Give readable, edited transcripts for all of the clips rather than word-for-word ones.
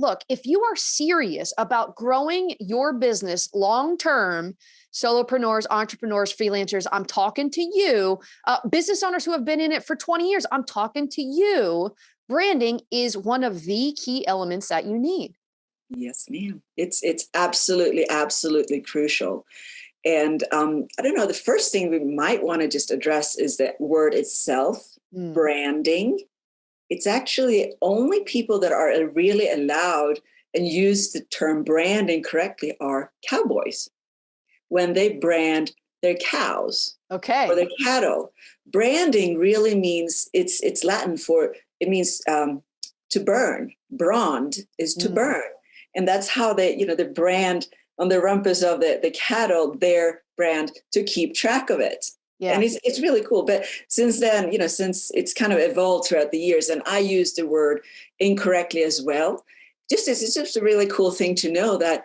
look, if you are serious about growing your business long-term, solopreneurs, entrepreneurs, freelancers, I'm talking to you, business owners who have been in it for 20 years, I'm talking to you. Branding is one of the key elements that you need. Yes, ma'am. It's absolutely, absolutely crucial. And I don't know, the first thing we might want to just address is the word itself, branding. It's actually only people that are really allowed and use the term branding correctly are cowboys. When they brand their cows or their cattle. Branding really means, it's Latin for, it means to burn. Brand is to burn. And that's how they, the brand on the rumpus of the cattle, their brand, to keep track of it. Yeah. And it's really cool. But since then, since it's kind of evolved throughout the years, and I use the word incorrectly as well, it's just a really cool thing to know that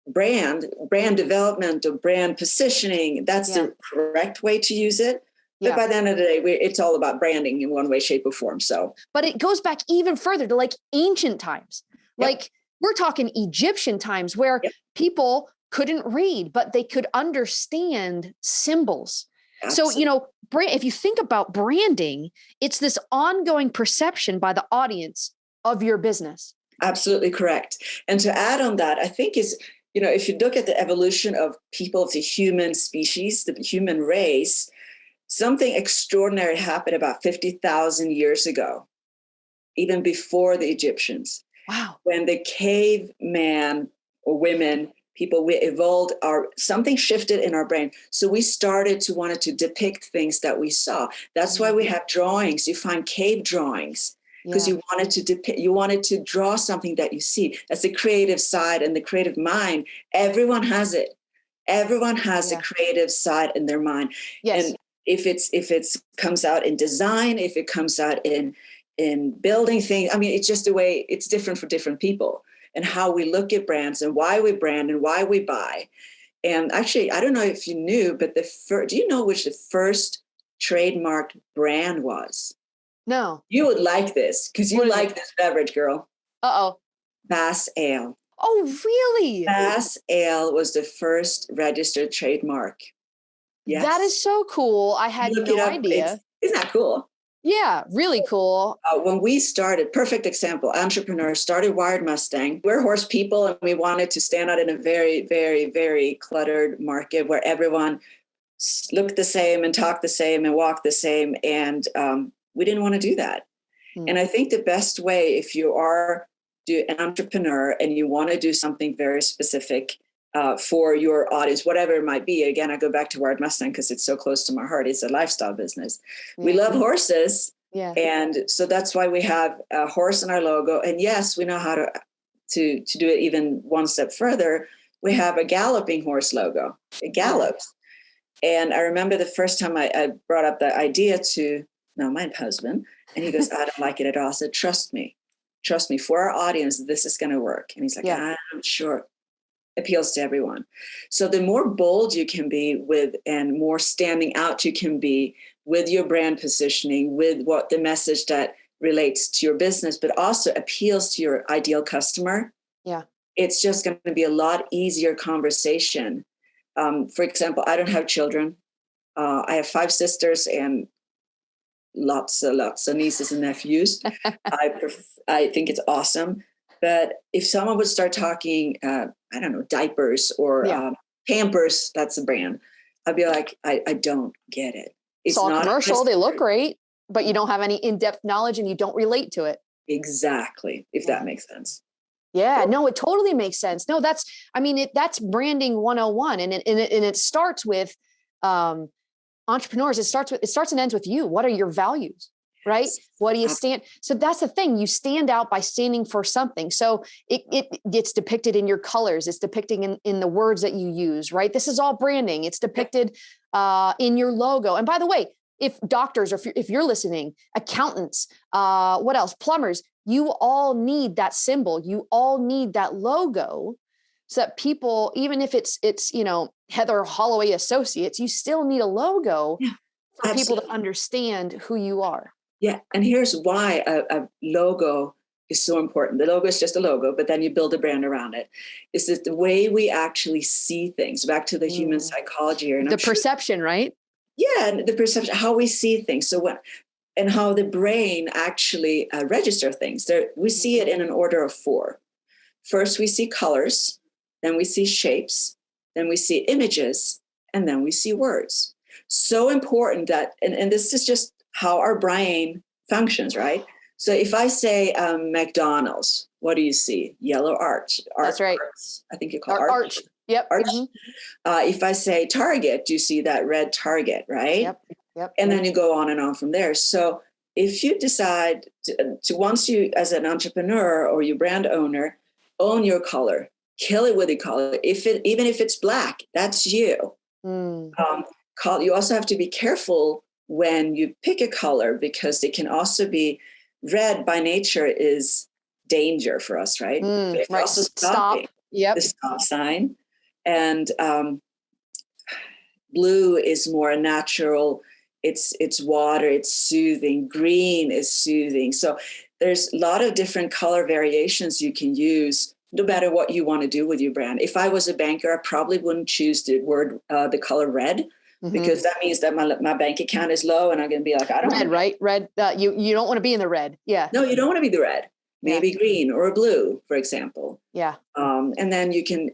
brand development or brand positioning, that's the correct way to use it. But by the end of the day, it's all about branding in one way, shape, or form. So, but it goes back even further to like ancient times. Like we're talking Egyptian times where people couldn't read, but they could understand symbols. Absolutely. So, if you think about branding, it's this ongoing perception by the audience of your business. Absolutely correct. And to add on that, I think is, if you look at the evolution of people, of the human species, the human race, something extraordinary happened about 50,000 years ago, even before the Egyptians. Wow. When the caveman or women, people, we evolved, something shifted in our brain. So we wanted to depict things that we saw. That's why we have drawings. You find cave drawings because you wanted to draw something that you see. That's the creative side and the creative mind. Everyone has it. Everyone has a creative side in their mind. Yes. And if it comes out in design, if it comes out in building things, I mean, it's just the way it's different for different people. And how we look at brands and why we brand and why we buy. And actually, I don't know if you knew, but do you know which the first trademarked brand was? No. You would like this because you like this beverage, girl. Uh-oh. Bass Ale. Oh, really? Bass Ale was the first registered trademark. Yes. That is so cool. I had no idea. Isn't that cool? Yeah, really cool. When we started, perfect example, entrepreneurs started Wired Mustang. We're horse people and we wanted to stand out in a very, very, very cluttered market where everyone looked the same and talked the same and walked the same. And we didn't want to do that. And I think the best way, if you are an entrepreneur and you want to do something very specific for your audience, whatever it might be. Again, I go back to Wired Mustang because it's so close to my heart. It's a lifestyle business. We love horses. Yeah. And so that's why we have a horse in our logo. And yes, we know how to do it even one step further. We have a galloping horse logo. It gallops. And I remember the first time I brought up the idea to my husband, and he goes, I don't like it at all. I said, trust me, for our audience, this is going to work. And he's like, I'm sure. Appeals to everyone. So the more bold you can be with and more standing out you can be with your brand positioning, with what the message that relates to your business, but also appeals to your ideal customer. Yeah. It's just going to be a lot easier conversation. For example, I don't have children. I have 5 sisters and lots of nieces and nephews. I think it's awesome. But if someone would start talking, I don't know, diapers or Pampers, that's a brand, I'd be like, I don't get it. It's all commercial. They look great, but you don't have any in-depth knowledge and you don't relate to it. Exactly. If that makes sense. Yeah, no, it totally makes sense. No, that's branding 101. And it starts with entrepreneurs. It starts and ends with you. What are your values? Right? What do you stand? So that's the thing. You stand out by standing for something. So it's depicted in your colors. It's depicting in the words that you use, right? This is all branding. It's depicted in your logo. And by the way, if doctors, or if you're listening, accountants, what else? Plumbers, you all need that symbol. You all need that logo so that people, even if it's Heather Holloway Associates, you still need a logo for people to understand who you are. Yeah. And here's why a logo is so important. The logo is just a logo, but then you build a brand around it. Is that the way we actually see things, back to the human psychology here. And the perception, right? Yeah, the perception, how we see things. So and how the brain actually register things. We see it in an order of 4. First, we see colors, then we see shapes, then we see images, and then we see words. So important that, and this is just how our brain functions, right? So if I say McDonald's, what do you see? Yellow arch. That's right. Arch. I think you call arch. Yep. Arch. If I say Target, you see that red Target, right? Yep. And then you go on and on from there. So if you decide to once you, as an entrepreneur or you brand owner, own your color, kill it with your color. Even if it's black, that's you. You also have to be careful when you pick a color, because it can also be red by nature is danger for us, right? But right. Also stop. Yep. The stop sign. And blue is more natural. It's water, it's soothing. Green is soothing. So there's a lot of different color variations you can use, no matter what you want to do with your brand. If I was a banker, I probably wouldn't choose the color red, because that means that my bank account is low, and I'm going to be like, I don't red, right? Red. You don't want to be in the red. Yeah. No, you don't want to be the red. Maybe green or a blue, for example. Yeah. And then you can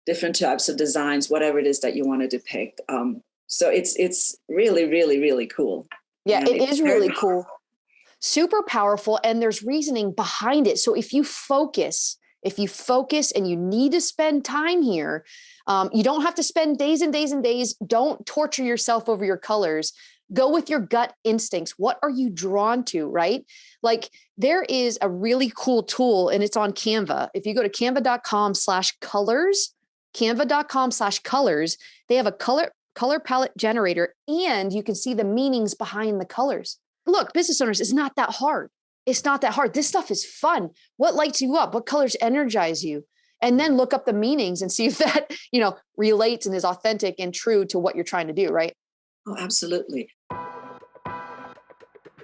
different types of designs, whatever it is that you want to depict. So it's really, really, really cool. Yeah, and it is really cool. Super powerful. And there's reasoning behind it. So if you focus and you need to spend time here, you don't have to spend days and days and days. Don't torture yourself over your colors. Go with your gut instincts. What are you drawn to, right? Like, there is a really cool tool, and it's on Canva. If you go to canva.com/colors, canva.com/colors, they have a color palette generator, and you can see the meanings behind the colors. Look, business owners, it's not that hard. It's not that hard. This stuff is fun. What lights you up? What colors energize you? And then look up the meanings and see if that, relates and is authentic and true to what you're trying to do, right? Oh, absolutely.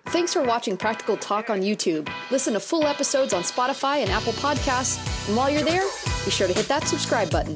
Thanks for watching Practical Talk on YouTube. Listen to full episodes on Spotify and Apple Podcasts. And while you're there, be sure to hit that subscribe button.